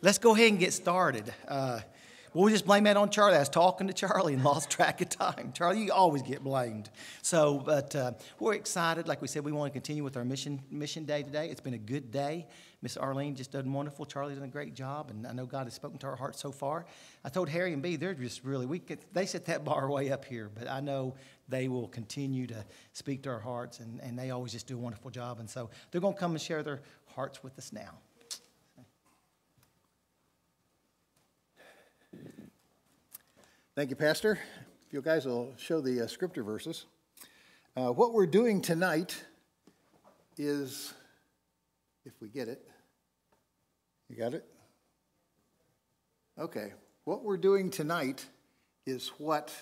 Let's go ahead and get started. We'll just blame that on Charlie. I was talking to Charlie and lost track of time. Charlie, you always get blamed. But we're excited. Like we said, we want to continue with our mission day today. It's been a good day. Miss Arlene just done wonderful. Charlie's done a great job, and I know God has spoken to our hearts so far. I told Harry and B, they're just really, they set that bar way up here, but I know they will continue to speak to our hearts, and they always just do a wonderful job. And so they're going to come and share their hearts with us now. Thank you, Pastor. If you guys will show the scripture verses. What we're doing tonight is, if we get it, you got it? Okay. What we're doing tonight is what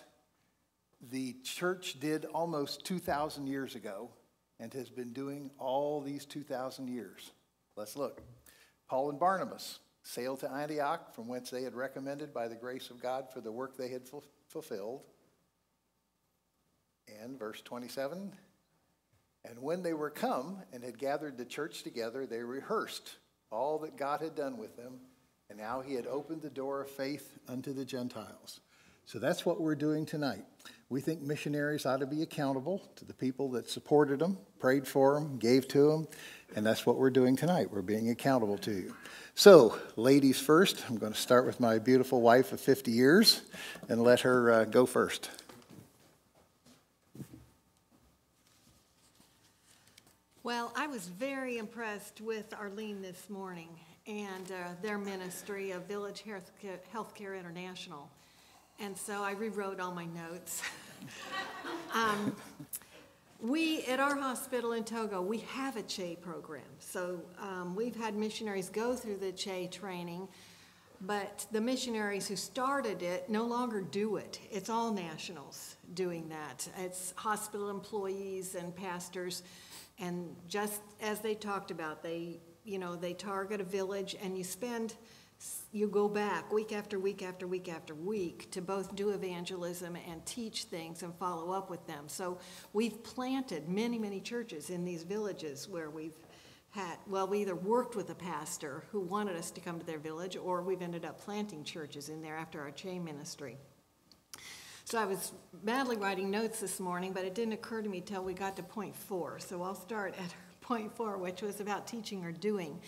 the church did almost 2,000 years ago and has been doing all these 2,000 years. Let's look. Paul and Barnabas sailed to Antioch, from whence they had recommended by the grace of God for the work they had fulfilled. And verse 27, and when they were come and had gathered the church together, they rehearsed all that God had done with them, and how he had opened the door of faith unto the Gentiles. So that's what we're doing tonight. We think missionaries ought to be accountable to the people that supported them, prayed for them, gave to them, and that's what we're doing tonight. We're being accountable to you. So, ladies first. I'm going to start with my beautiful wife of 50 years and let her go first. Well, I was very impressed with Arlene this morning and their ministry of Village Healthcare International. And so I rewrote all my notes. We, at our hospital in Togo, we have a CHE program. So we've had missionaries go through the CHE training, but the missionaries who started it no longer do it. It's all nationals doing that. It's hospital employees and pastors, and just as they talked about, they target a village, and you go back week after week after week after week to both do evangelism and teach things and follow up with them. So we've planted many, many churches in these villages where we either worked with a pastor who wanted us to come to their village, or we've ended up planting churches in there after our CHE ministry. So I was badly writing notes this morning, but it didn't occur to me till we got to point 4. So I'll start at point 4, which was about teaching or doing.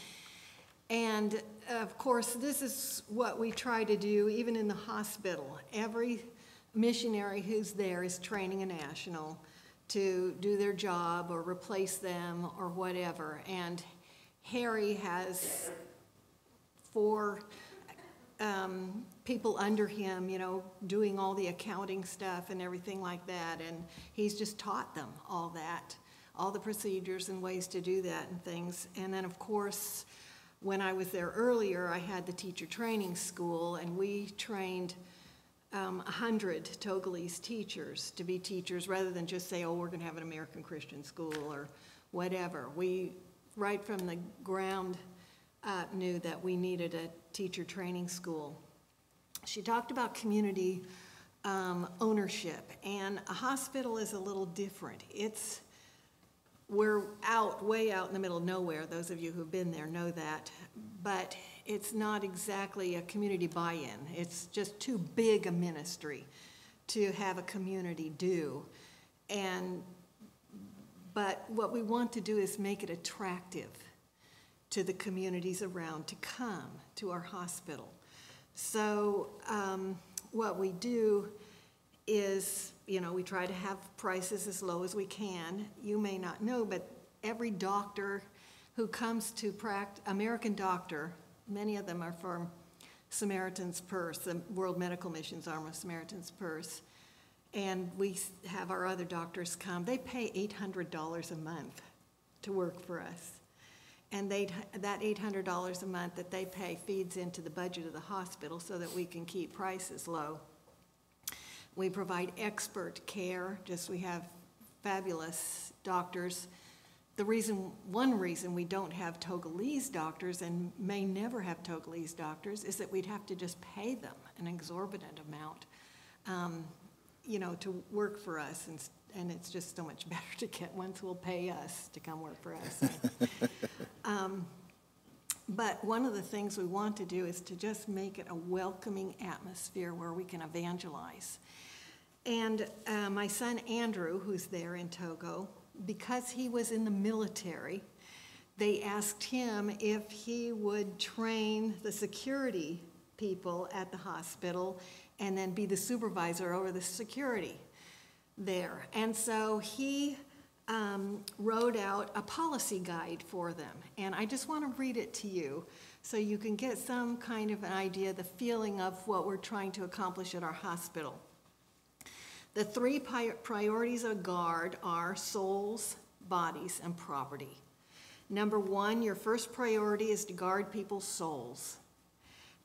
And, of course, this is what we try to do even in the hospital. Every missionary who's there is training a national to do their job or replace them or whatever. And Harry has 4 people under him, doing all the accounting stuff and everything like that. And he's just taught them all that, all the procedures and ways to do that and things. And then, of course, when I was there earlier, I had the teacher training school, and we trained 100 Togolese teachers to be teachers rather than just say, oh, we're going to have an American Christian school or whatever. We, right from the ground up, knew that we needed a teacher training school. She talked about community ownership, and a hospital is a little different. We're way out in the middle of nowhere. Those of you who've been there know that. But it's not exactly a community buy-in. It's just too big a ministry to have a community do. But what we want to do is make it attractive to the communities around to come to our hospital. So what we do is, we try to have prices as low as we can. You may not know, but every doctor who comes to practice, American doctor, many of them are from Samaritan's Purse, the World Medical Mission's arm of Samaritan's Purse, and we have our other doctors come. They pay $800 a month to work for us. And that $800 a month that they pay feeds into the budget of the hospital so that we can keep prices low. We provide expert care. We have fabulous doctors. One reason we don't have Togolese doctors and may never have Togolese doctors is that we'd have to just pay them an exorbitant amount, to work for us. And it's just so much better to get ones who will pay us to come work for us. But one of the things we want to do is to just make it a welcoming atmosphere where we can evangelize. And my son Andrew, who's there in Togo, because he was in the military, they asked him if he would train the security people at the hospital and then be the supervisor over the security there. And so he wrote out a policy guide for them. And I just want to read it to you so you can get some kind of an idea, the feeling of what we're trying to accomplish at our hospital. The three priorities of guard are souls, bodies, and property. Number one, your first priority is to guard people's souls.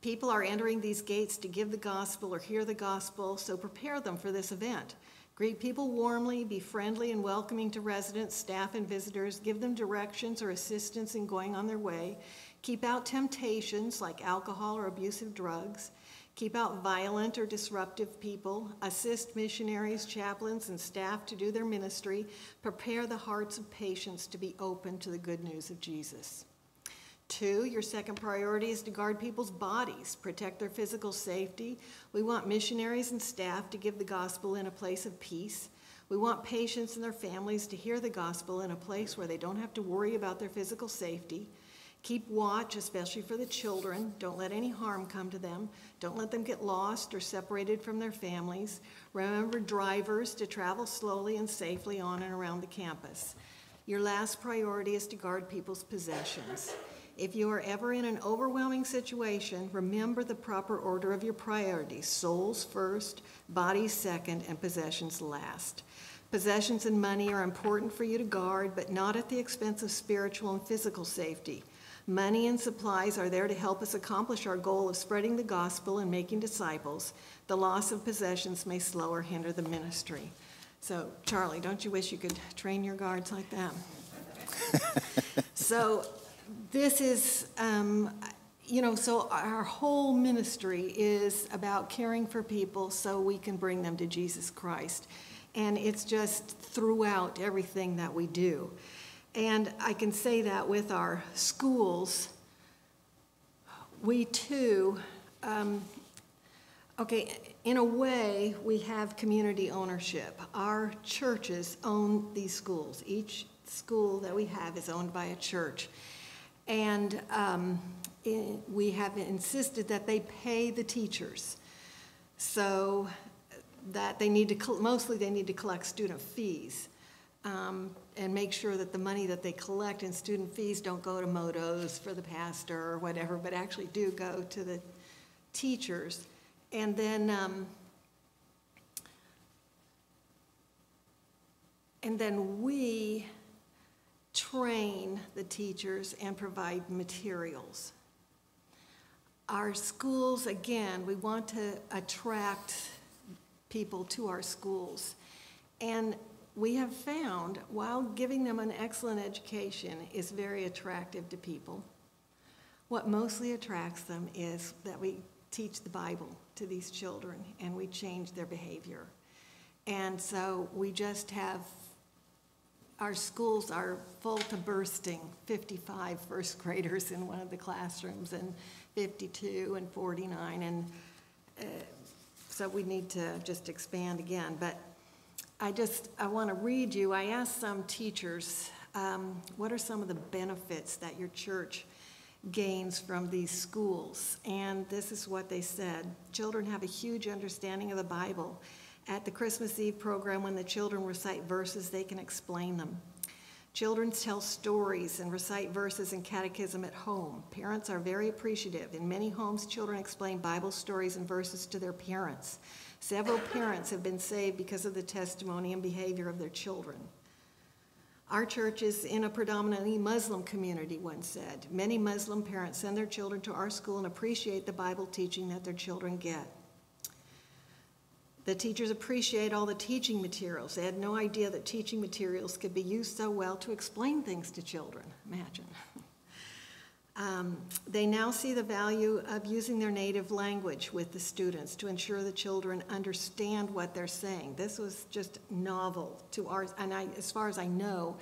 People are entering these gates to give the gospel or hear the gospel, so prepare them for this event. Greet people warmly, be friendly and welcoming to residents, staff, and visitors. Give them directions or assistance in going on their way. Keep out temptations like alcohol or abusive drugs. Keep out violent or disruptive people. Assist missionaries, chaplains, and staff to do their ministry. Prepare the hearts of patients to be open to the good news of Jesus. 2, your second priority is to guard people's bodies, protect their physical safety. We want missionaries and staff to give the gospel in a place of peace. We want patients and their families to hear the gospel in a place where they don't have to worry about their physical safety. Keep watch, especially for the children. Don't let any harm come to them. Don't let them get lost or separated from their families. Remember drivers to travel slowly and safely on and around the campus. Your last priority is to guard people's possessions. If you are ever in an overwhelming situation, remember the proper order of your priorities: souls first, bodies second, and possessions last. Possessions and money are important for you to guard, but not at the expense of spiritual and physical safety. Money and supplies are there to help us accomplish our goal of spreading the gospel and making disciples. The loss of possessions may slow or hinder the ministry. So, Charlie, don't you wish you could train your guards like that? So, this is, so our whole ministry is about caring for people so we can bring them to Jesus Christ. And it's just throughout everything that we do. And I can say that with our schools, we too, in a way, we have community ownership. Our churches own these schools. Each school that we have is owned by a church. And we have insisted that they pay the teachers, so that they need to, mostly they need to collect student fees. And make sure that the money that they collect in student fees don't go to motos for the pastor or whatever, but actually do go to the teachers. And then we train the teachers and provide materials. Our schools, again, we want to attract people to our schools. And we have found, while giving them an excellent education is very attractive to people, what mostly attracts them is that we teach the Bible to these children and we change their behavior. And so we just have, our schools are full to bursting, 55 first graders in one of the classrooms and 52 and 49. And so we need to just expand again. But I want to read you, I asked some teachers, what are some of the benefits that your church gains from these schools? And this is what they said. Children have a huge understanding of the Bible. At the Christmas Eve program, when the children recite verses, they can explain them. Children tell stories and recite verses in catechism at home. Parents are very appreciative. In many homes, children explain Bible stories and verses to their parents. Several parents have been saved because of the testimony and behavior of their children. Our church is in a predominantly Muslim community, one said. Many Muslim parents send their children to our school and appreciate the Bible teaching that their children get. The teachers appreciate all the teaching materials. They had no idea that teaching materials could be used so well to explain things to children. Imagine. They now see the value of using their native language with the students to ensure the children understand what they're saying. This was just novel to ours, and as far as I know,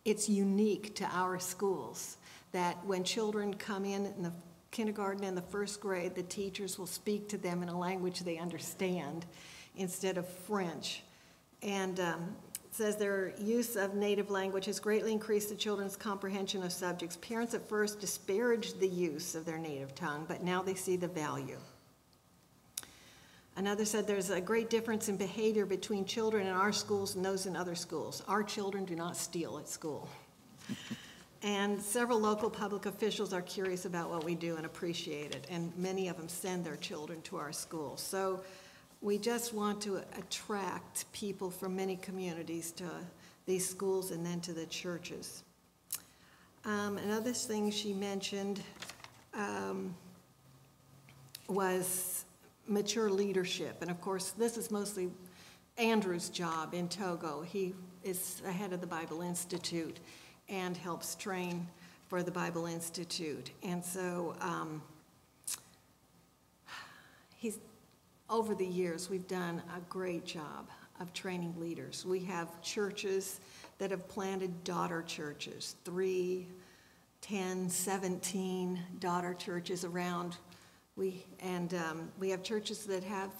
it's unique to our schools, that when children come in the kindergarten and the first grade, the teachers will speak to them in a language they understand instead of French. And it says their use of native language has greatly increased the children's comprehension of subjects. Parents at first disparaged the use of their native tongue, but now they see the value. Another said there's a great difference in behavior between children in our schools and those in other schools. Our children do not steal at school. And several local public officials are curious about what we do and appreciate it, and many of them send their children to our schools. So we just want to attract people from many communities to these schools and then to the churches. Another thing she mentioned was mature leadership. And of course, this is mostly Andrew's job in Togo. He is the head of the Bible Institute and helps train for the Bible Institute. And so over the years, we've done a great job of training leaders. We have churches that have planted daughter churches, 3, 10, 17 daughter churches around. We have churches that have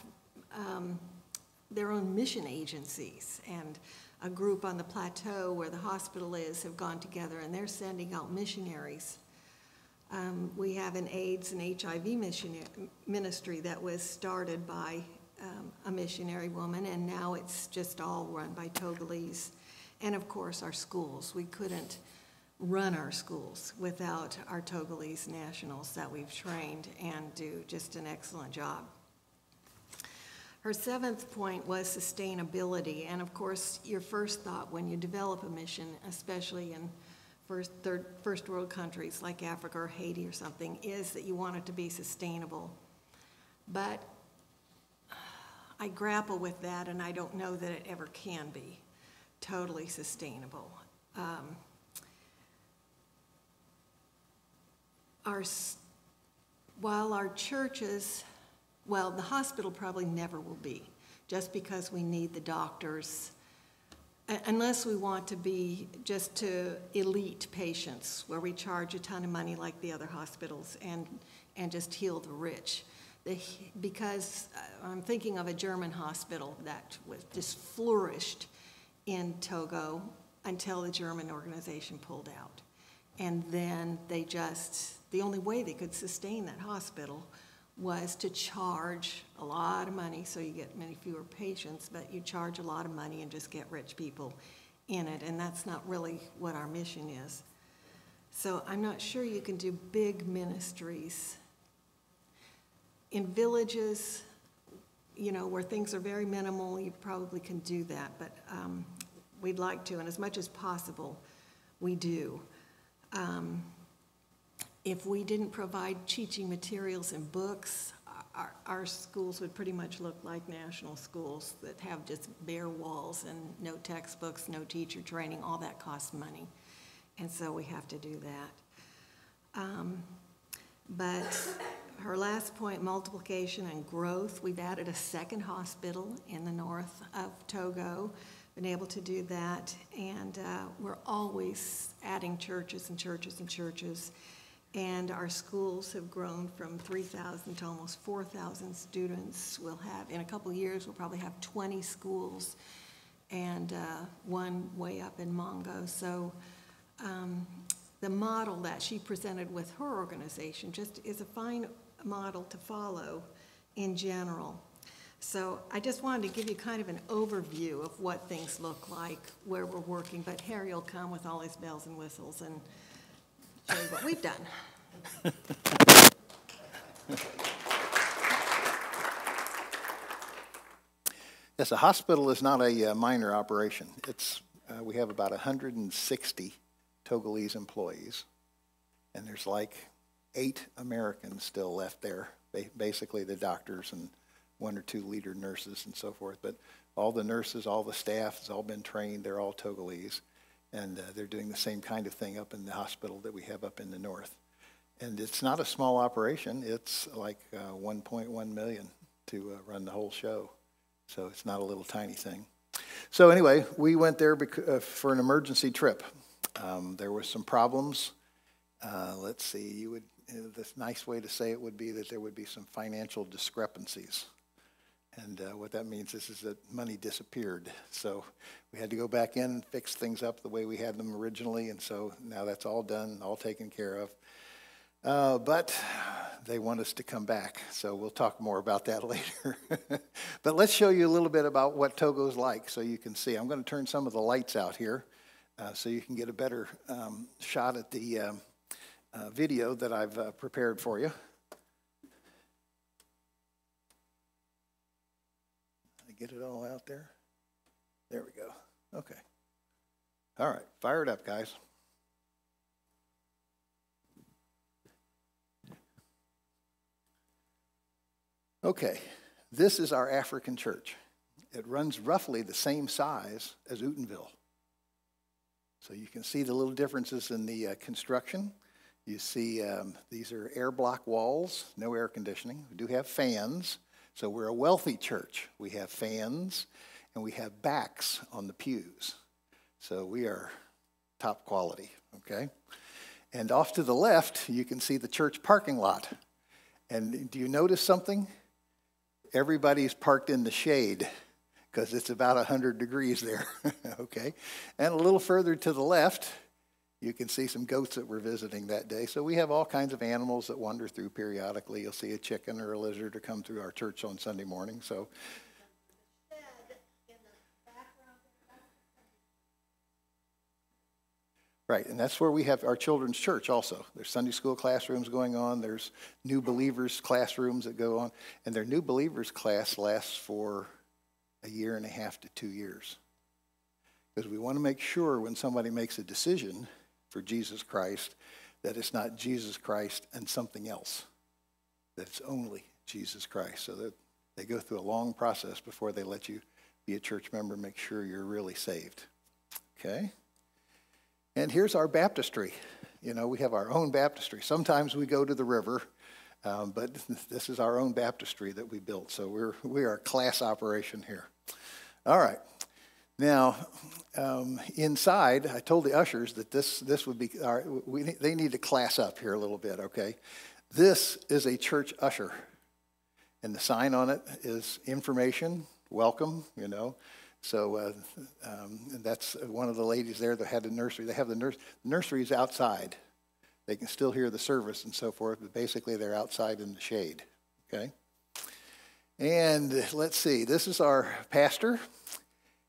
their own mission agencies, and a group on the plateau where the hospital is have gone together, and they're sending out missionaries. We have an AIDS and HIV ministry that was started by a missionary woman, and now it's just all run by Togolese. And of course, our schools. We couldn't run our schools without our Togolese nationals that we've trained and do just an excellent job. Her 7th point was sustainability, and of course, your first thought when you develop a mission, especially in first world countries like Africa or Haiti or something, is that you want it to be sustainable. But I grapple with that, and I don't know that it ever can be totally sustainable. While our churches, well, the hospital probably never will be, just because we need the doctors, unless we want to be just to elite patients, where we charge a ton of money like the other hospitals and just heal the rich. Because I'm thinking of a German hospital that was just flourished in Togo until the German organization pulled out. And then the only way they could sustain that hospital was to charge a lot of money, so you get many fewer patients, but you charge a lot of money and just get rich people in it, and that's not really what our mission is. So I'm not sure you can do big ministries. In villages, you know, where things are very minimal, you probably can do that, but we'd like to, and as much as possible, we do. If we didn't provide teaching materials and books, our schools would pretty much look like national schools that have just bare walls and no textbooks, no teacher training. All that costs money, and so we have to do that. But her last point, multiplication and growth, we've added a 2nd hospital in the north of Togo, been able to do that, and we're always adding churches and churches and churches. And our schools have grown from 3,000 to almost 4,000 students. We'll have, in a couple of years, we'll probably have 20 schools and one way up in Mongo. So the model that she presented with her organization just is a fine model to follow in general. So I just wanted to give you kind of an overview of what things look like, where we're working, but Harry will come with all his bells and whistles and show you what we've done. Yes, a hospital is not a minor operation. We have about 160 Togolese employees, and there's like 8 Americans still left there, basically the doctors and 1 or 2 leader nurses and so forth. But all the nurses, all the staff has all been trained. They're all Togolese, and they're doing the same kind of thing up in the hospital that we have up in the north. And it's not a small operation. It's like $1.1 million to run the whole show. So it's not a little tiny thing. So anyway, we went there for an emergency trip. There were some problems let's see, the nice way to say it would be that there would be some financial discrepancies. And what that means is that money disappeared. So we had to go back in and fix things up the way we had them originally. And so now that's all done, all taken care of. But they want us to come back. So we'll talk more about that later. But let's show you a little bit about what Togo's like so you can see. I'm going to turn some of the lights out here so you can get a better shot at the video that I've prepared for you. Get it all out there? There we go. Okay. All right. Fire it up, guys. Okay. This is our African church. It runs roughly the same size as Ewtonville. So you can see the little differences in the construction. You see these are air block walls, no air conditioning. We do have fans. So we're a wealthy church. We have fans, and we have backs on the pews. So we are top quality, okay? And off to the left, you can see the church parking lot. And do you notice something? Everybody's parked in the shade because it's about 100 degrees there, okay? And a little further to the left, you can see some goats that we're visiting that day. So we have all kinds of animals that wander through periodically. You'll see a chicken or a lizard or come through our church on Sunday morning. So, right, and that's where we have our children's church also. There's Sunday school classrooms going on. There's new believers classrooms that go on. And their new believers class lasts for 1.5 years to 2 years. Because we want to make sure when somebody makes a decision for Jesus Christ, that it's not Jesus Christ and something else, that it's only Jesus Christ, so that they go through a long process before they let you be a church member, make sure you're really saved, okay? And here's our baptistry. You know, we have our own baptistry. Sometimes we go to the river, but this is our own baptistry that we built, so we are a class operation here. All right. Now, inside, I told the ushers that this would be, they need to class up here a little bit, okay? This is a church usher, and the sign on it is information, welcome, you know. So and that's one of the ladies there that had the nursery. They have the nursery is outside. They can still hear the service and so forth, but basically they're outside in the shade, okay? And let's see, this is our pastor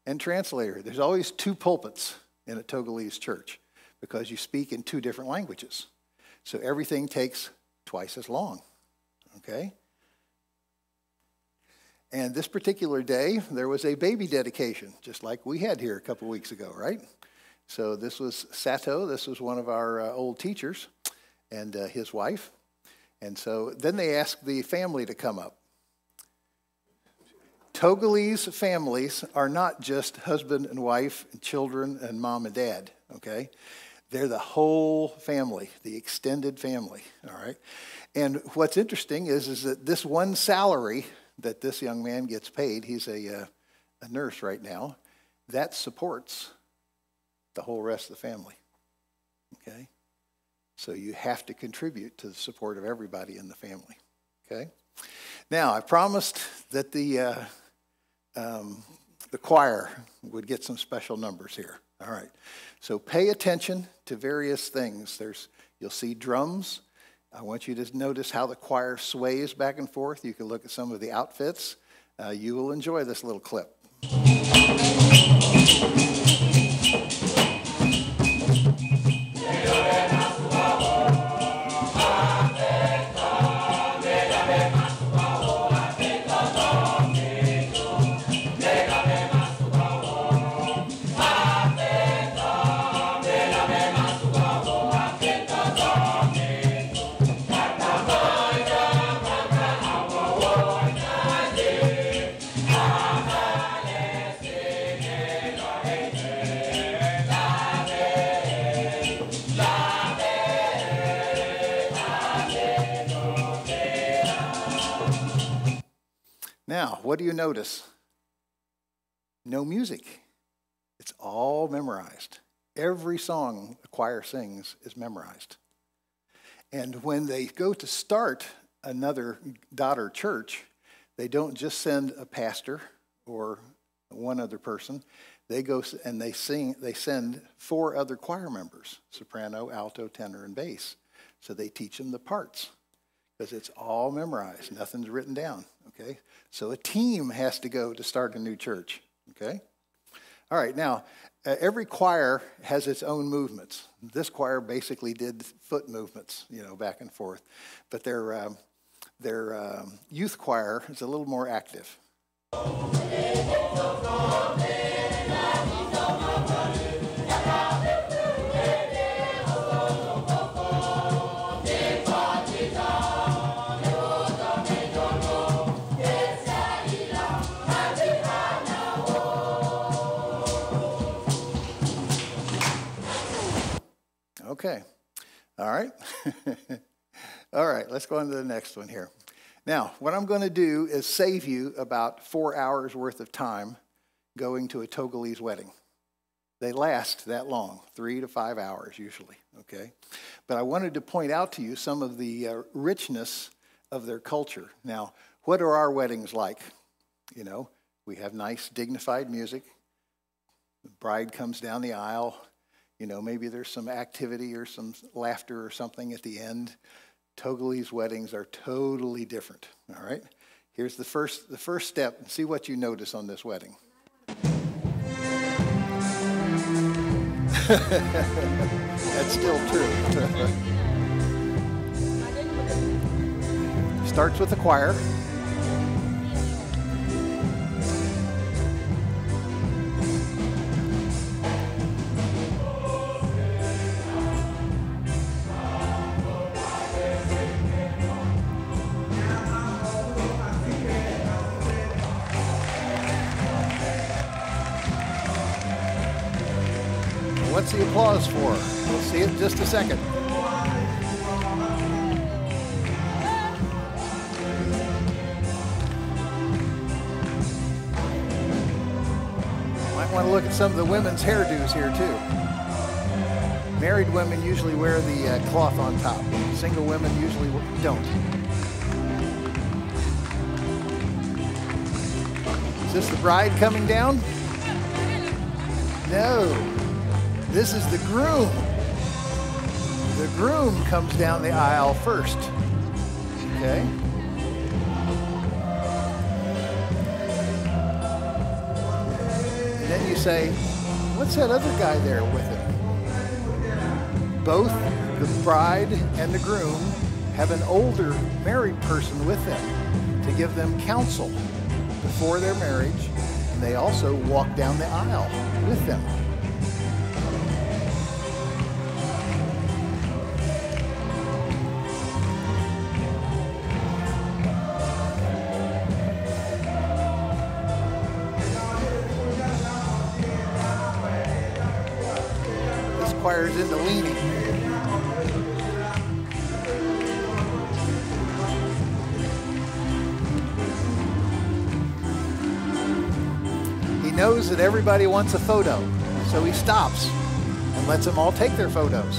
and translator. There's always 2 pulpits in a Togolese church because you speak in 2 different languages. So everything takes twice as long, okay? And this particular day, there was a baby dedication, just like we had here a couple weeks ago, right? So this was Sato. This was one of our old teachers and his wife. And so then they asked the family to come up. Togolese families are not just husband and wife and children and mom and dad, okay? They're the whole family, the extended family, all right? And what's interesting is that this one salary that this young man gets paid, he's a nurse right now, that supports the whole rest of the family, okay? So you have to contribute to the support of everybody in the family, okay? Now, I promised that the choir would get some special numbers here. All right. So pay attention to various things. You'll see drums. I want you to notice how the choir sways back and forth. You can look at some of the outfits. You will enjoy this little clip. Now, what do you notice? No music. It's all memorized. Every song the choir sings is memorized. And when they go to start another daughter church, they don't just send a pastor or one other person. They go and they send 4 other choir members, soprano, alto, tenor, and bass. So they teach them the parts because it's all memorized. Nothing's written down, okay? So a team has to go to start a new church, okay? All right, now, every choir has its own movements. This choir basically did foot movements, back and forth. But their youth choir is a little more active. Okay. All right. All right, let's go on to the next one here. Now, what I'm going to do is save you about 4 hours worth of time going to a Togolese wedding. They last that long, 3 to 5 hours usually, okay? But I wanted to point out to you some of the richness of their culture. Now, what are our weddings like? We have nice, dignified music. The bride comes down the aisle. Maybe there's some activity or some laughter or something at the end. Togolese weddings are totally different, all right? Here's the first step, and see what you notice on this wedding. That's still true. Starts with the choir. What's the applause for? We'll see it in just a second. Might want to look at some of the women's hairdos here too. Married women usually wear the cloth on top. Single women usually don't. Is this the bride coming down? No. This is the groom. The groom comes down the aisle first. Okay? And then you say, what's that other guy there with him? Both the bride and the groom have an older married person with them to give them counsel before their marriage. And they also walk down the aisle with them. Choir's into leaning. He knows that everybody wants a photo, so he stops and lets them all take their photos.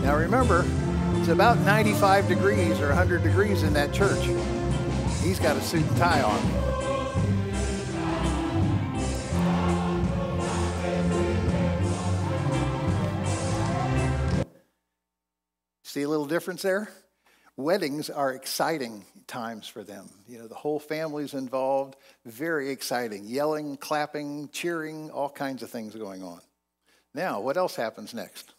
Now remember, it's about 95 degrees or 100 degrees in that church. He's got a suit and tie on. See a little difference there? Weddings are exciting times for them. The whole family's involved. Very exciting. Yelling, clapping, cheering, all kinds of things going on. Now, what else happens next?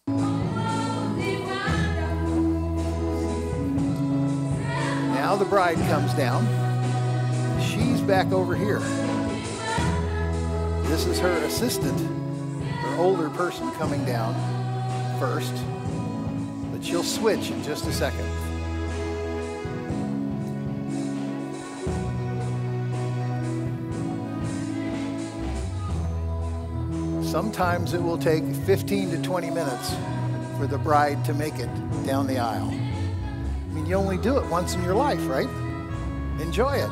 Now the bride comes down. She's back over here. This is her assistant, her older person coming down first. But she'll switch in just a second. Sometimes it will take 15 to 20 minutes for the bride to make it down the aisle. I mean, you only do it once in your life, right? Enjoy it.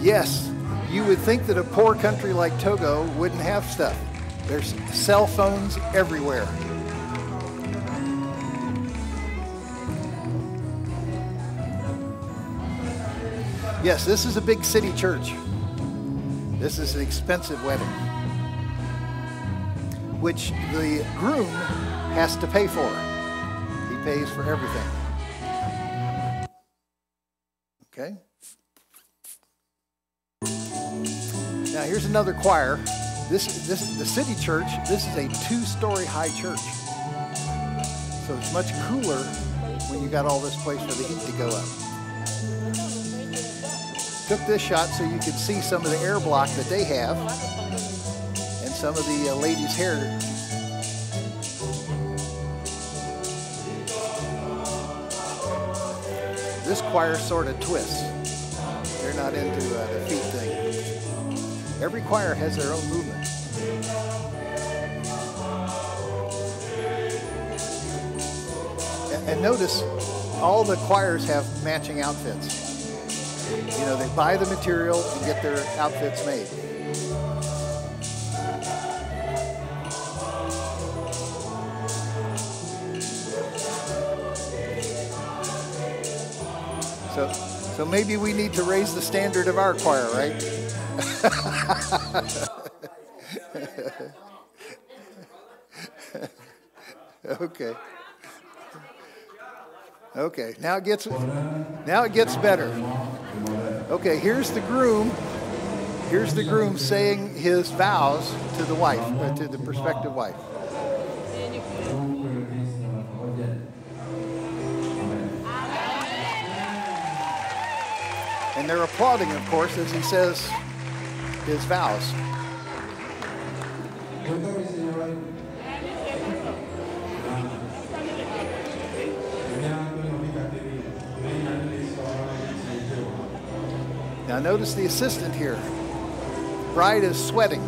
Yes, you would think that a poor country like Togo wouldn't have stuff. There's cell phones everywhere. Yes, this is a big city church. This is an expensive wedding, which the groom has to pay for. He pays for everything. Okay? Now here's another choir. The city church, this is a 2-story high church. So it's much cooler when you got all this place for the heat to go up. Took this shot so you could see some of the air block that they have and some of the ladies' hair. This choir sort of twists. They're not into the feet thing. Every choir has their own movement. And notice all the choirs have matching outfits. You know, they buy the material and get their outfits made. So maybe we need to raise the standard of our choir, right? Okay. Okay, now it gets better. Okay, here's the groom. Here's the groom saying his vows to the wife, to the prospective wife. And they're applauding, of course, as he says his vows. Now notice the assistant here. The bride is sweating.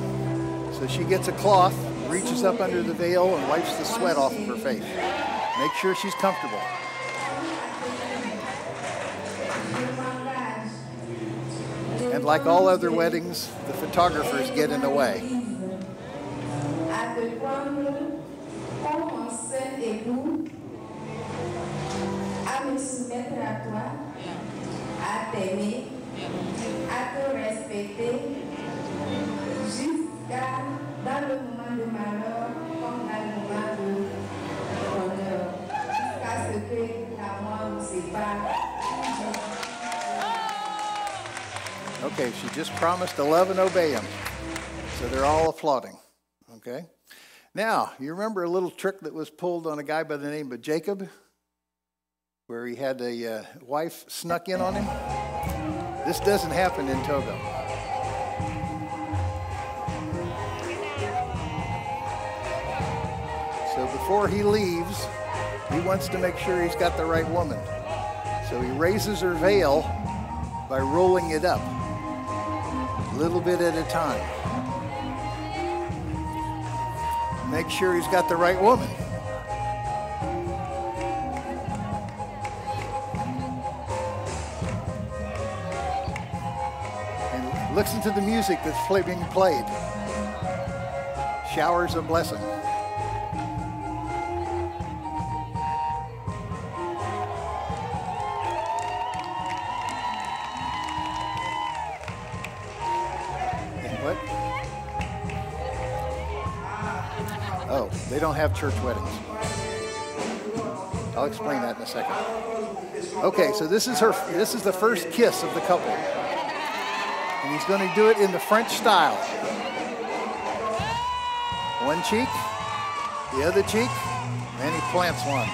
So she gets a cloth, reaches up under the veil, and wipes the sweat off of her face. Make sure she's comfortable. And like all other weddings, the photographers get in the way. Okay, she just promised to love and obey him. So they're all applauding. Okay? Now, you remember a little trick that was pulled on a guy by the name of Jacob, where he had a wife snuck in on him? This doesn't happen in Togo. So before he leaves, he wants to make sure he's got the right woman. So he raises her veil by rolling it up, a little bit at a time. Make sure he's got the right woman. And listen to the music that's being played. Showers of blessing. Oh, they don't have church weddings. I'll explain that in a second. Okay, so this is the first kiss of the couple. And he's going to do it in the French style. One cheek, the other cheek, and he plants one.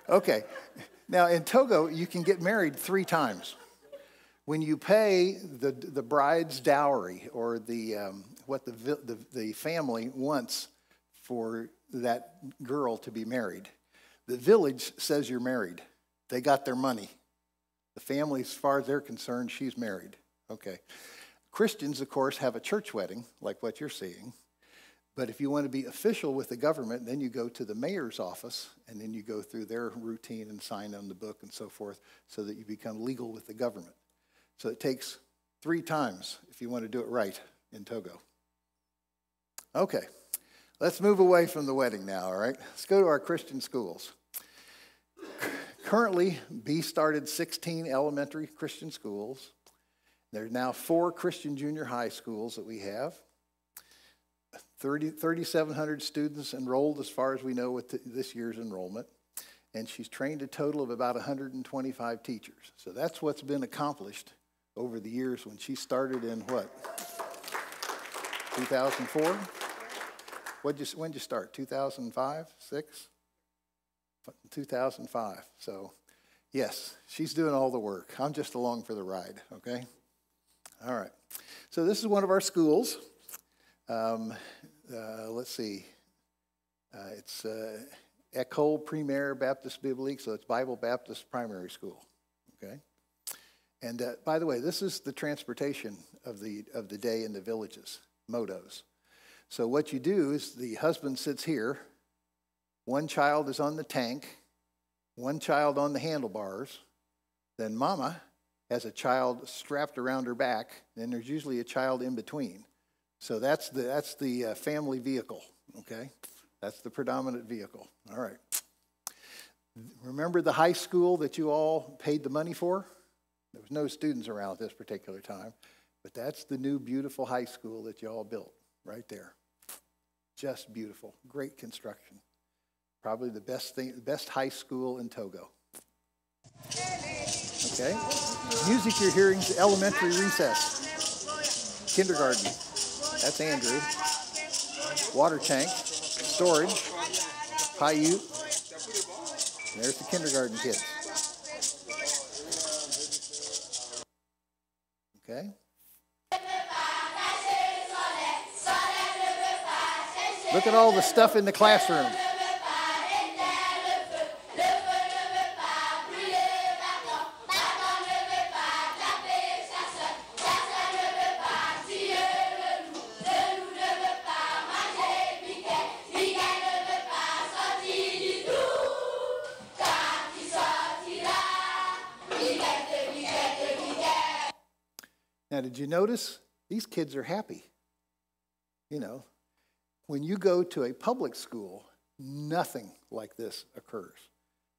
Okay, now in Togo, you can get married 3 times. When you pay the bride's dowry, or what the family wants for that girl to be married, the village says you're married. They got their money. The family, as far as they're concerned, she's married. Okay. Christians, of course, have a church wedding, like what you're seeing. But if you want to be official with the government, then you go to the mayor's office, and then you go through their routine and sign on the book and so forth, so that you become legal with the government. So it takes 3 times if you want to do it right in Togo. Okay, let's move away from the wedding now, all right? Let's go to our Christian schools. Currently, B started 16 elementary Christian schools. There are now 4 Christian junior high schools that we have. 3,700 students enrolled as far as we know with this year's enrollment. And she's trained a total of about 125 teachers. So that's what's been accomplished over the years when she started in what? 2004? When did you start? 2005, 6? 2005. So yes, she's doing all the work. I'm just along for the ride, okay? All right. So this is one of our schools. Let's see. It's École Primaire Baptiste Biblique, so it's Bible Baptist Primary School. Okay. And by the way, this is the transportation of the day in the villages, motos. So what you do is the husband sits here, one child is on the tank, one child on the handlebars, then mama has a child strapped around her back, and there's usually a child in between. So that's the family vehicle, okay? That's the predominant vehicle. All right. Remember the high school that you all paid the money for? There was no students around at this particular time, but that's the new beautiful high school that you all built right there. Just beautiful. Great construction. Probably the best high school in Togo. Okay. Music you're hearing is elementary recess. Kindergarten. That's Andrew. Water tank. Storage. Paiute. There's the kindergarten kids. Okay. Look at all the stuff in the classroom. Now, did you notice? These kids are happy. You know, when you go to a public school, nothing like this occurs.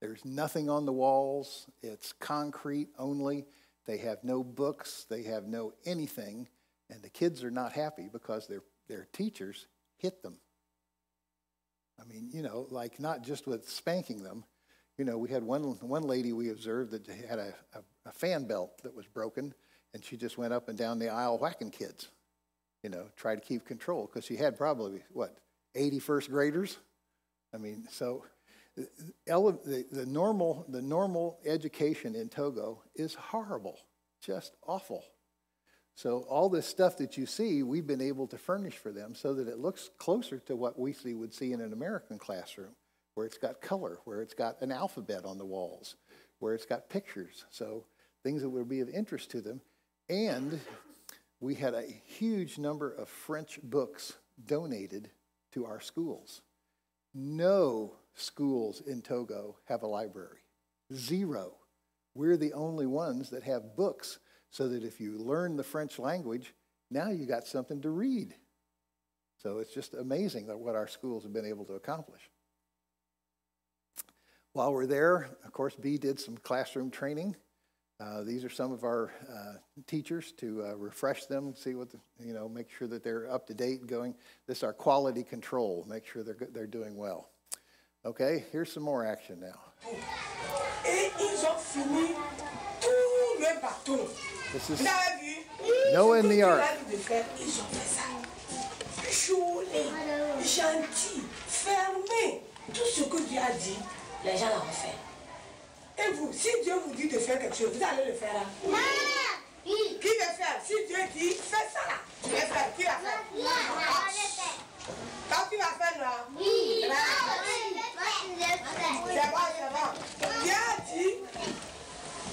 There's nothing on the walls. It's concrete only. They have no books. They have no anything. And the kids are not happy because their teachers hit them. I mean, you know, like not just with spanking them. You know, we had one lady we observed that had a fan belt that was broken. And she just went up and down the aisle whacking kids, you know, try to keep control because she had probably, 80 first graders? I mean, so the normal education in Togo is horrible, just awful. So all this stuff that you see, we've been able to furnish for them so that it looks closer to what we would see in an American classroom, where it's got color, where it's got an alphabet on the walls, where it's got pictures, so things that would be of interest to them. And we had a huge number of French books donated to our schools. No schools in Togo have a library. 0. We're the only ones that have books so that if you learn the French language, now you got something to read. So it's just amazing that what our schools have been able to accomplish. While we're there, of course, B did some classroom training. These are some of our teachers to refresh them, see what make sure that they're up to date and going. This is our quality control. Make sure they're doing well. Okay, here's some more action now. This is Noah and the Ark. Et vous, si Dieu vous dit de faire quelque chose, vous allez le faire là. Maman! Oui. Qui veut faire? Si Dieu dit, fais ça là. Tu vas faire. Qui va faire? Moi, je vais faire. Quand tu vas faire là? Oui. C'est bon. Dieu dit,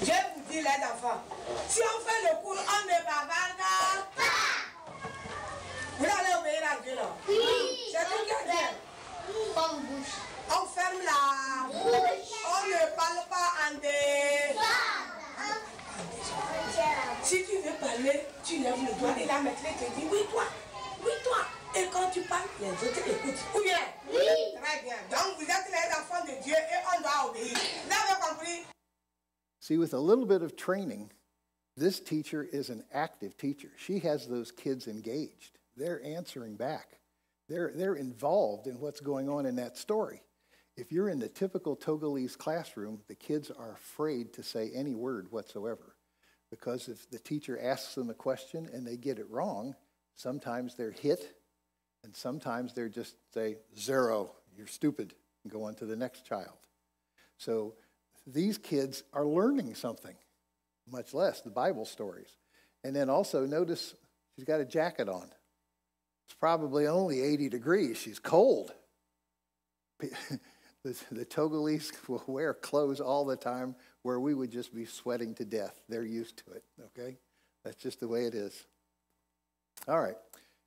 Dieu vous dit les enfants, si on fait le cours, on ne bavarde pas. Vous allez obéir à Dieu là? Oui. C'est On ferme la bouche. On ne parle pas en des... Si tu veux parler, tu lèves le doigt et la maîtresse te dit oui toi, oui toi. Et quand tu parles, les autres écoutent. Ou bien? Oui. Très bien. Donc vous êtes les enfants de Dieu et on doit obéir. Vous avez compris? See, with a little bit of training, this teacher is an active teacher. She has those kids engaged. They're answering back. They're involved in what's going on in that story. If you're in the typical Togolese classroom, the kids are afraid to say any word whatsoever. Because if the teacher asks them a question and they get it wrong, sometimes they're hit, and sometimes they're just say, 0, you're stupid, and go on to the next child. So these kids are learning something, much less the Bible stories. And then also notice she's got a jacket on. It's probably only 80 degrees. She's cold. The Togolese will wear clothes all the time where we would just be sweating to death. They're used to it, okay? That's just the way it is. All right.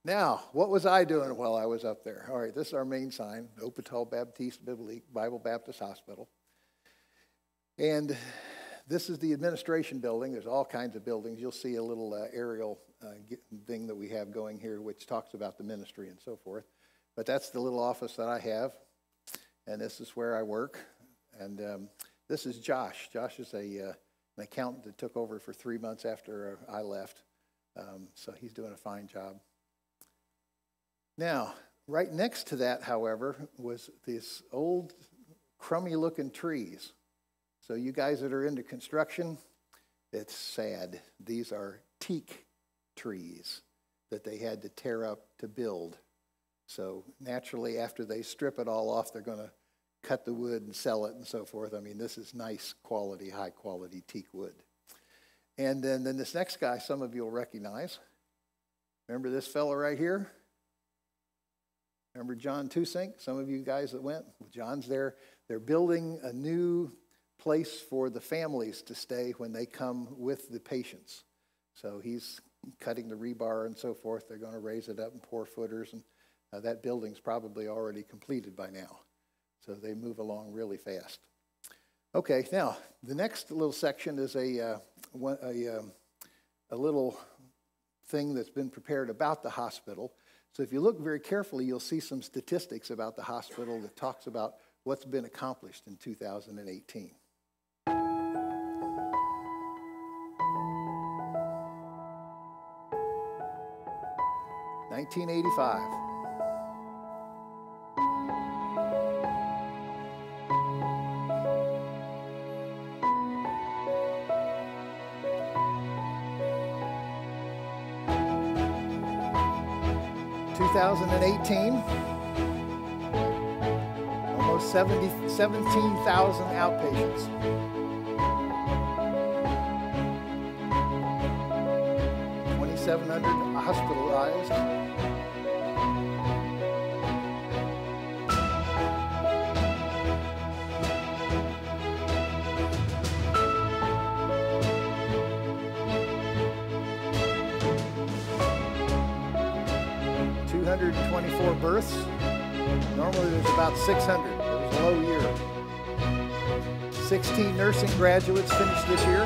Now, what was I doing while I was up there? All right, this is our main sign, Hôpital Baptiste Biblique, Bible Baptist Hospital. And this is the administration building. There's all kinds of buildings. You'll see a little aerial thing that we have going here, which talks about the ministry and so forth. But that's the little office that I have. And this is where I work. And this is Josh. Josh is an accountant that took over for 3 months after I left. So he's doing a fine job. Now, right next to that, however, was these old crummy-looking trees. So you guys that are into construction, it's sad. These are teak trees that they had to tear up to build. So naturally, after they strip it all off, they're going to cut the wood and sell it and so forth. I mean, this is nice quality, high quality teak wood. And then this next guy, some of you will recognize. Remember this fellow right here? Remember John Tusink? Some of you guys that went? Well, John's there. They're building a new place for the families to stay when they come with the patients. So he's cutting the rebar and so forth. They're going to raise it up and pour footers, and that building's probably already completed by now. So they move along really fast. Okay, now the next little section is a little thing that's been prepared about the hospital. So if you look very carefully, you'll see some statistics about the hospital that talks about what's been accomplished in 2018. 1985. Almost 17,000 outpatients. 2,700 hospitalized. .24 births. Normally there's about 600. It was a low year. 16 nursing graduates finished this year.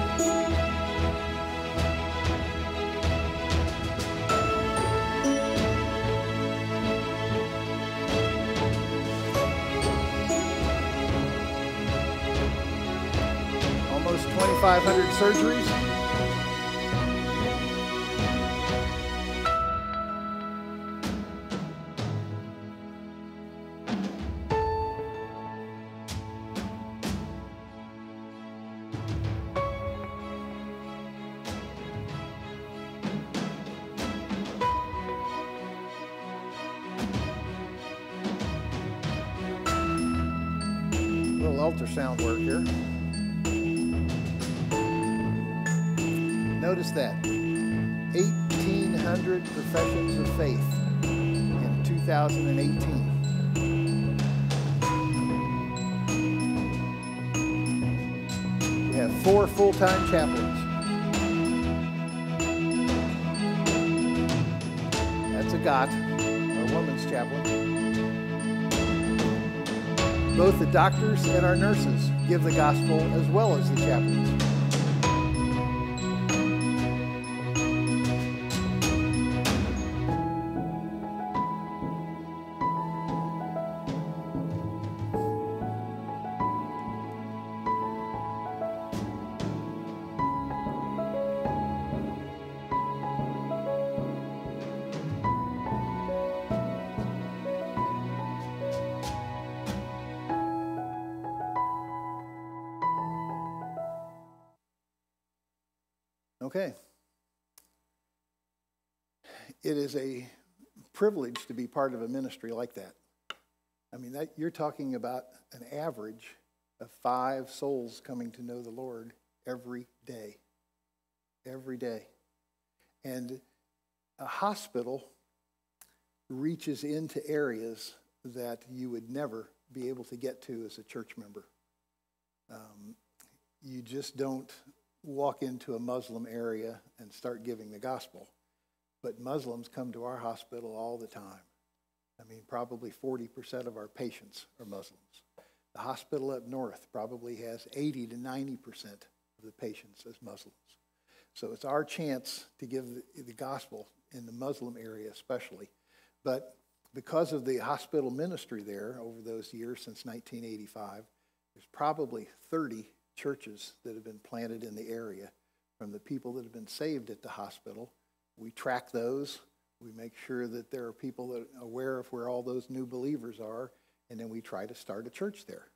Almost 2,500 surgeries. Ultrasound work here. Notice that 1,800 professions of faith in 2018. We have 4 full-time chaplains. That's a GOT, a woman's chaplain. Both the doctors and our nurses give the gospel as well as the chaplains. Okay. It is a privilege to be part of a ministry like that. I mean, you're talking about an average of 5 souls coming to know the Lord every day. Every day. And a hospital reaches into areas that you would never be able to get to as a church member. You just don't walk into a Muslim area and start giving the gospel. But Muslims come to our hospital all the time. I mean, probably 40% of our patients are Muslims. The hospital up north probably has 80 to 90% of the patients as Muslims. So it's our chance to give the gospel in the Muslim area especially. But because of the hospital ministry there over those years since 1985, there's probably 30 churches that have been planted in the area from the people that have been saved at the hospital. We track those. We make sure that there are people that are aware of where all those new believers are, and then we try to start a church there.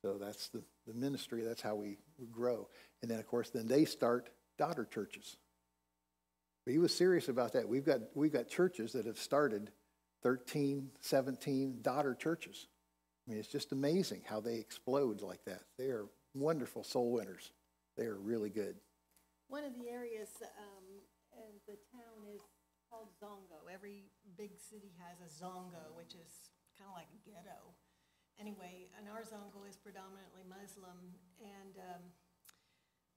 So that's the ministry. That's how we grow. And then, of course, then they start daughter churches. But he was serious about that. We've got churches that have started 13, 17 daughter churches. I mean, it's just amazing how they explode like that. They are wonderful soul winners. They are really good. One of the areas in the town is called Zongo. Every big city has a Zongo, which is kind of like a ghetto. Anyway, and our Zongo is predominantly Muslim. And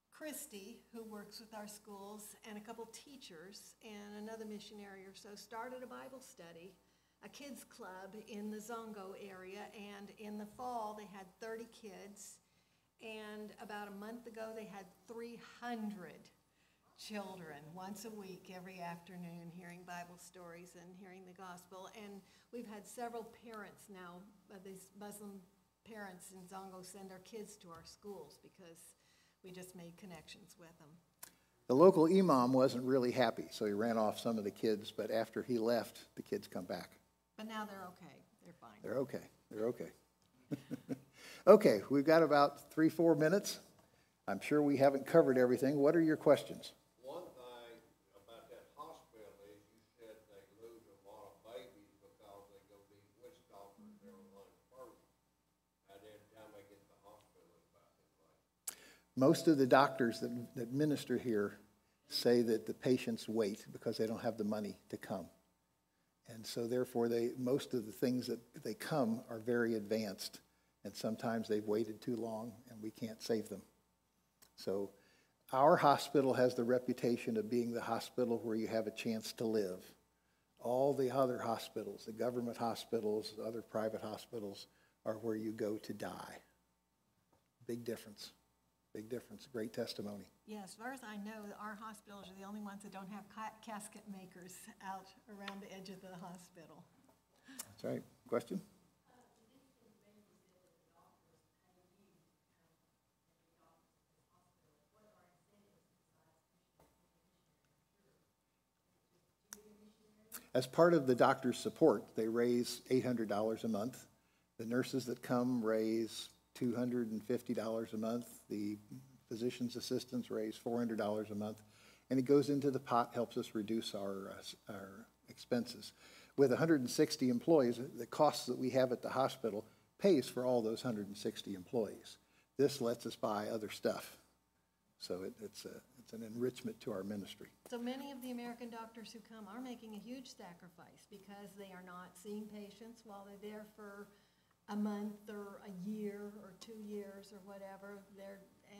Christy, who works with our schools, and a couple teachers and another missionary or so started a Bible study, a kids club in the Zongo area. And in the fall, they had 30 kids. And about a month ago, they had 300 children once a week, every afternoon, hearing Bible stories and hearing the gospel. And we've had several parents now, these Muslim parents in Zongo send their kids to our schools because we just made connections with them. The local imam wasn't really happy, so he ran off some of the kids, but after he left, the kids come back. But now they're okay. They're fine. They're okay. They're okay. Okay, we've got about 3-4 minutes. I'm sure we haven't covered everything. What are your questions? One thing about that hospital is you said they lose a lot of babies because they go to these witch doctors everyone first, and then time they get to the hospital it's about this way. Most of the doctors that minister here say that the patients wait because they don't have the money to come. And so therefore most of the things that they come are very advanced. And sometimes they've waited too long and we can't save them. So our hospital has the reputation of being the hospital where you have a chance to live. All the other hospitals, the government hospitals, other private hospitals, are where you go to die. Big difference. Big difference. Great testimony. Yeah, as far as I know, our hospitals are the only ones that don't have casket makers out around the edge of the hospital. That's right. Question? As part of the doctor's support, they raise $800 a month. The nurses that come raise $250 a month. The physician's assistants raise $400 a month. And it goes into the pot, helps us reduce our expenses. With 160 employees, the costs that we have at the hospital pays for all those 160 employees. This lets us buy other stuff. So it's an enrichment to our ministry. So many of the American doctors who come are making a huge sacrifice because they are not seeing patients while they're there for a month or a year or 2 years or whatever.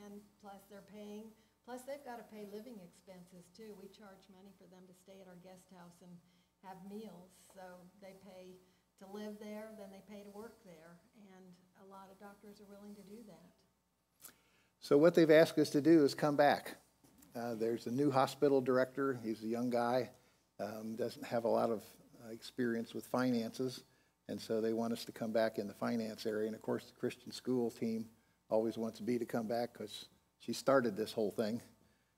And plus they're paying. Plus they've got to pay living expenses too. We charge money for them to stay at our guest house and have meals. So they pay to live there than they pay to work there, and a lot of doctors are willing to do that. So what they've asked us to do is come back. There's a new hospital director. He's a young guy, doesn't have a lot of experience with finances, and so they want us to come back in the finance area. And of course, the Christian school team always wants Bea to come back because she started this whole thing,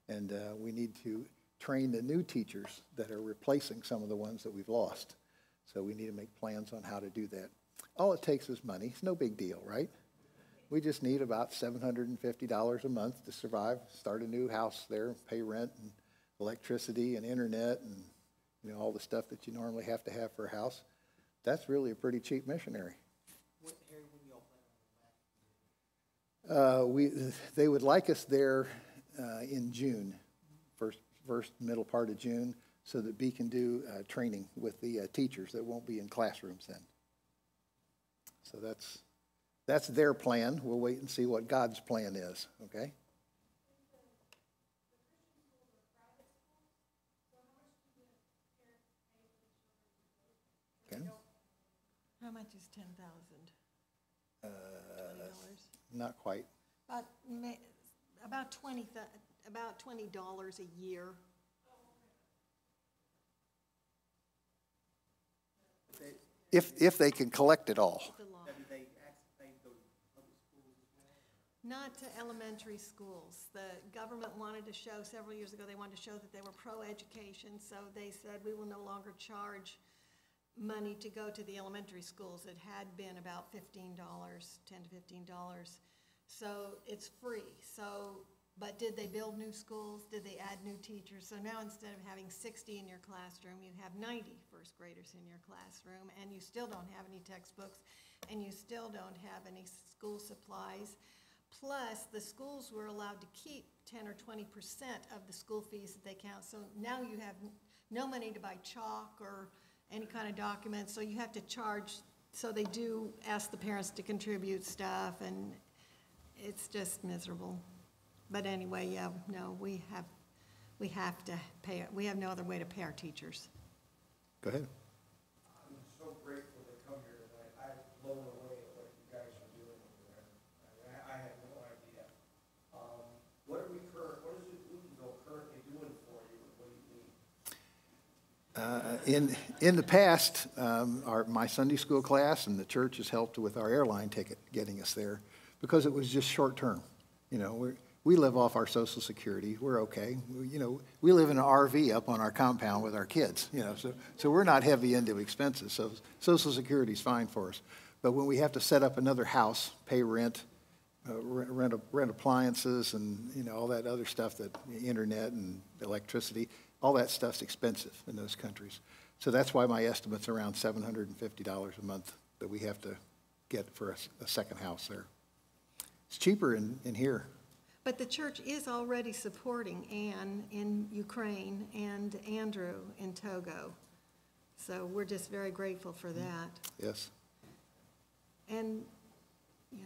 and we need to train the new teachers that are replacing some of the ones that we've lost. So we need to make plans on how to do that. All it takes is money. It's no big deal, right? We just need about $750 a month to survive, start a new house there, pay rent and electricity and internet and, you know, all the stuff that you normally have to have for a house. That's really a pretty cheap missionary. They would like us there in June, first middle part of June, so that Bea can do training with the teachers that won't be in classrooms then. So that's their plan. We'll wait and see what God's plan is, okay? Okay. How much is $10,000? $20? Not quite. About $20 a year. If they can collect it all. Not to elementary schools. The government wanted to show, several years ago, they wanted to show that they were pro-education, so they said we will no longer charge money to go to the elementary schools. It had been about $15, $10 to $15. So it's free. So, but did they build new schools? Did they add new teachers? So now instead of having 60 in your classroom, you have 90 first graders in your classroom, and you still don't have any textbooks, and you still don't have any school supplies. Plus, the schools were allowed to keep 10 or 20% of the school fees that they count. So now you have no money to buy chalk or any kind of documents, so you have to charge. So they do ask the parents to contribute stuff, and it's just miserable. But anyway, yeah, no, we have to pay. We have no other way to pay our teachers. Go ahead. I'm so grateful to come here tonight. I'm blown away at what you guys are doing over there. I had no idea. What is Ewtonville currently doing for you? What do you need? In the past, my Sunday school class and the church has helped with our airline ticket, getting us there, because it was just short term. You know, we live off our Social Security. We're okay. We live in an RV up on our compound with our kids. So we're not heavy into expenses. So Social Security is fine for us. But when we have to set up another house, pay rent, rent appliances, and all that other stuff, that internet and electricity, all that stuff's expensive in those countries. So that's why my estimate's around $750 a month that we have to get for a second house there. It's cheaper in here. But the church is already supporting Anne in Ukraine and Andrew in Togo. So we're just very grateful for that. Yes. And, yeah.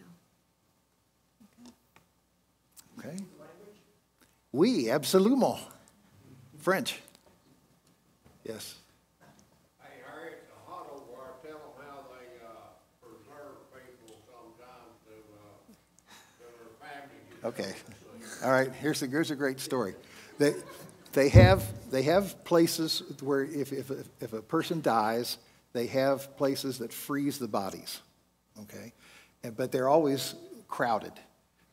Okay. Oui, absolument. French. Yes. Hey, Harry, it's a hot over there. Tell them how they preserve people sometimes to their families. Okay. All right. Here's a great story. They have places where if a person dies, they have places that freeze the bodies. Okay, but they're always crowded.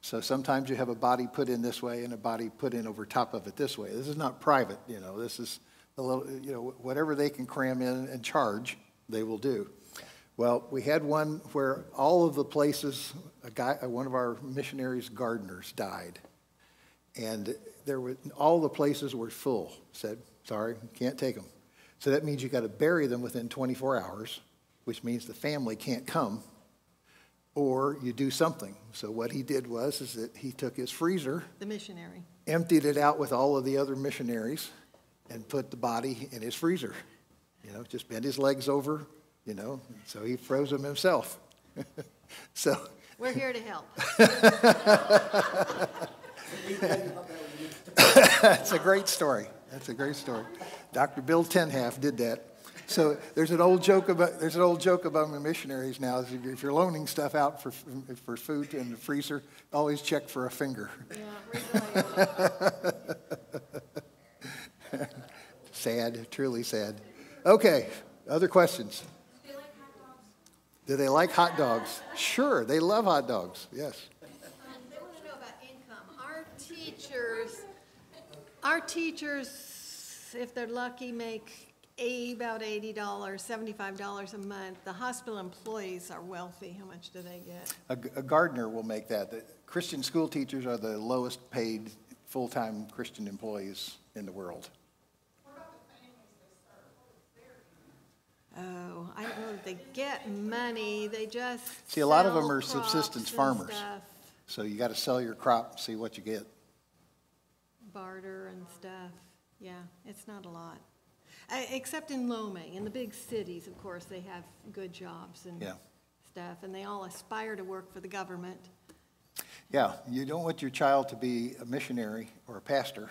So sometimes you have a body put in this way and a body put in over top of it this way. This is not private. This is a little. Whatever they can cram in and charge, they will do. Well, we had one where all of the places, one of our missionaries' gardeners died. And all the places were full. Said, sorry, can't take them. So that means you got to bury them within 24 hours, which means the family can't come, or you do something. So what he did was that he took his freezer, The missionary. emptied it out with all of the other missionaries, and put the body in his freezer. Just bent his legs over, so he froze them himself. So We're here to help. That's a great story. Dr. Bill Tenhalf did that. So there's an old joke about the missionaries now. Is if you're loaning stuff out for food in the freezer, always check for a finger. Yeah, Sad, truly sad. Okay, other questions? Do they like hot dogs? Sure, they love hot dogs. Yes. They want to know about income. Our teachers, if they're lucky, make about $80, $75 a month. The hospital employees are wealthy. How much do they get? A gardener will make that. The Christian school teachers are the lowest paid full-time Christian employees in the world. Oh, I don't know if they get money. They just See, a lot of sell them are crops subsistence and farmers. stuff, So you got to sell your crop and see what you get. barter and stuff. Yeah, it's not a lot. Except in Lomé. In the big cities, of course, they have good jobs and Yeah. stuff, and they all aspire to work for the government. Yeah, you don't want your child to be a missionary or a pastor.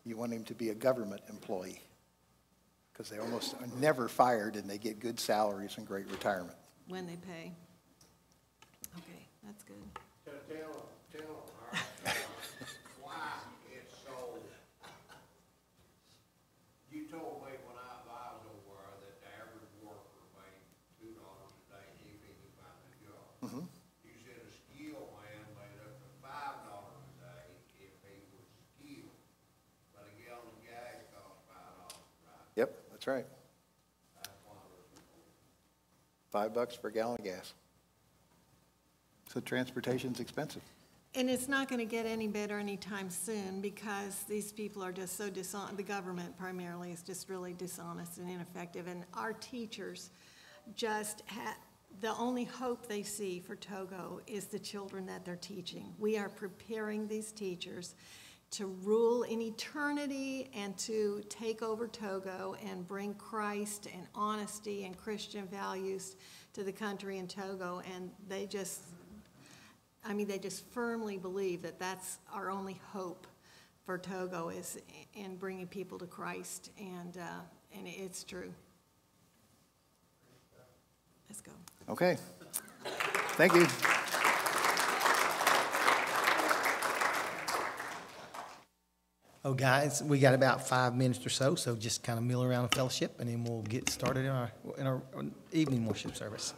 You want him to be a government employee, because they almost are never fired and they get good salaries and great retirement. When they pay. Okay, that's good. Tell her why it's so. You told me when I was over there that the average worker made $2 a day if he could find a job. Mhm. You said a skilled man made up to $5 a day if he was skilled, but a gallon of gas costs $5, right? Yep, that's right. That's one of those. $5 for a gallon of gas. So transportation's expensive. And it's not going to get any better anytime soon because these people are just so dishonest. The government primarily is just really dishonest and ineffective. And our teachers just the only hope they see for Togo is the children that they're teaching. We are preparing these teachers to rule in eternity and to take over Togo and bring Christ and honesty and Christian values to the country in Togo. And they just firmly believe that that's our only hope for Togo is in bringing people to Christ, and it's true. Let's go. Okay. Thank you. Oh, guys, we got about 5 minutes or so just kind of mill around the fellowship, and then we'll get started in our evening worship service.